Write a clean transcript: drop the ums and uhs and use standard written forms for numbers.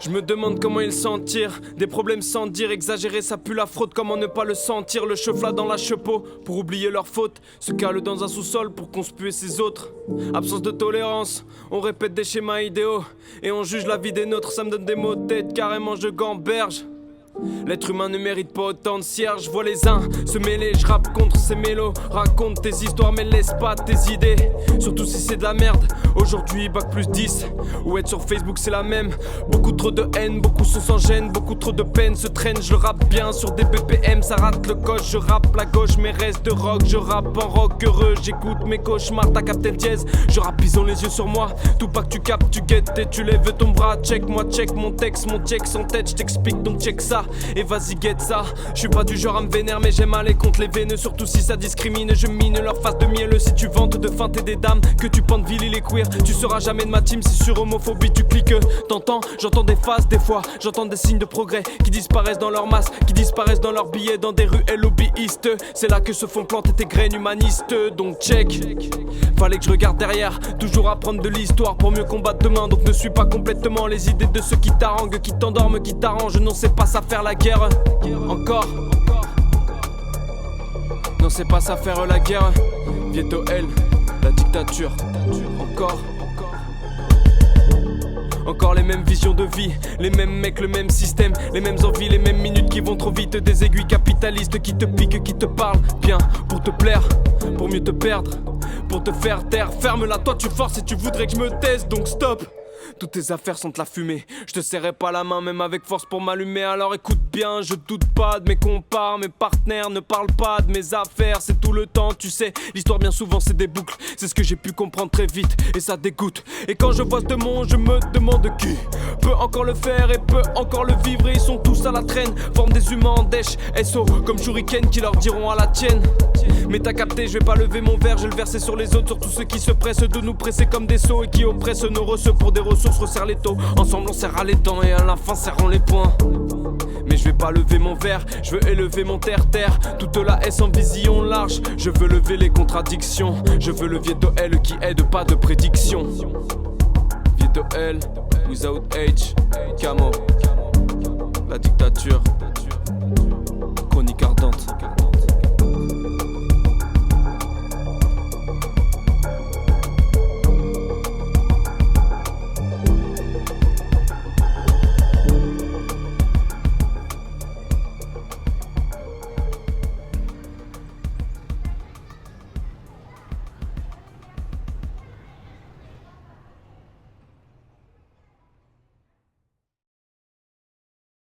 Je me demande comment ils s'en tirent. Des problèmes sans dire, exagérer ça pue la fraude. Comment ne pas le sentir, le cheveu dans la chepeau. Pour oublier leurs fautes, se cale dans un sous-sol pour conspuer ses autres. Absence de tolérance, on répète des schémas idéaux. Et on juge la vie des nôtres, ça me donne des maux de tête. Carrément je gamberge. L'être humain ne mérite pas autant de cierges. Je vois les uns se mêler, je rappe contre ces mélos. Raconte tes histoires mais laisse pas tes idées. Surtout si c'est de la merde. Aujourd'hui bac plus 10. Ou être sur Facebook c'est la même. Beaucoup trop de haine, beaucoup sont sans gêne. Beaucoup trop de peine se traîne. Je rappe bien sur des BPM, ça rate le coche. Je rappe la gauche mais reste de rock. Je rappe en rock heureux, j'écoute mes cauchemars. T'as capté le dièse, je rappe ils ont les yeux sur moi. Tout pas que tu captes, tu guettes et tu lèves ton bras. Check moi, check mon texte, mon check sans tête. Je t'explique donc check ça. Et vas-y guette ça. Je suis pas du genre à me vénère mais j'aime aller contre les veineux. Surtout si ça discrimine, je mine leur face de mielleux. Si tu vantes de feinter des dames, que tu penses vil et les queer, tu seras jamais de ma team. Si sur homophobie tu cliques, t'entends, j'entends des phases des fois. J'entends des signes de progrès qui disparaissent dans leur masse, qui disparaissent dans leurs billets, dans des rues lobbyistes. C'est là que se font planter tes graines humanistes. Donc check, fallait que je regarde derrière. Toujours apprendre de l'histoire pour mieux combattre demain. Donc ne suis pas complètement les idées de ceux qui t'haranguent, qui t'endorment, qui t'arrangent. Non c'est pas ça faire la guerre. Encore. Non c'est pas ça faire la guerre. Bientôt elle, la dictature. Encore les mêmes visions de vie, les mêmes mecs, le même système, les mêmes envies, les mêmes minutes qui vont trop vite. Des aiguilles capitalistes qui te piquent, qui te parlent bien pour te plaire, pour mieux te perdre, pour te faire taire. Ferme-la, toi tu forces et tu voudrais que je me taise, donc stop. Toutes tes affaires sont de la fumée. Je te serrais pas la main même avec force pour m'allumer. Alors écoute bien, je doute pas de mes compars. Mes partenaires ne parlent pas de mes affaires. C'est tout le temps, tu sais. L'histoire bien souvent c'est des boucles. C'est ce que j'ai pu comprendre très vite et ça dégoûte. Et quand je vois ce monde, je me demande qui peut encore le faire et peut encore le vivre. Et ils sont tous à la traîne, forment des humains en dèche. SO comme Shuriken qui leur diront à la tienne. Mais t'as capté, je vais pas lever mon verre, je vais le verser sur les autres. Sur tous ceux qui se pressent de nous presser comme des seaux. Et qui oppressent nos receaux pour des ressources, resserrent les taux. Ensemble on serra les dents et à la fin serrons les poings. Mais je vais pas lever mon verre, je veux élever mon terre-terre. Toute la S en vision large, je veux lever les contradictions. Je veux le Vieto L qui aide, pas de prédiction. Vieto L, without H, Camo. La dictature, chronique ardente.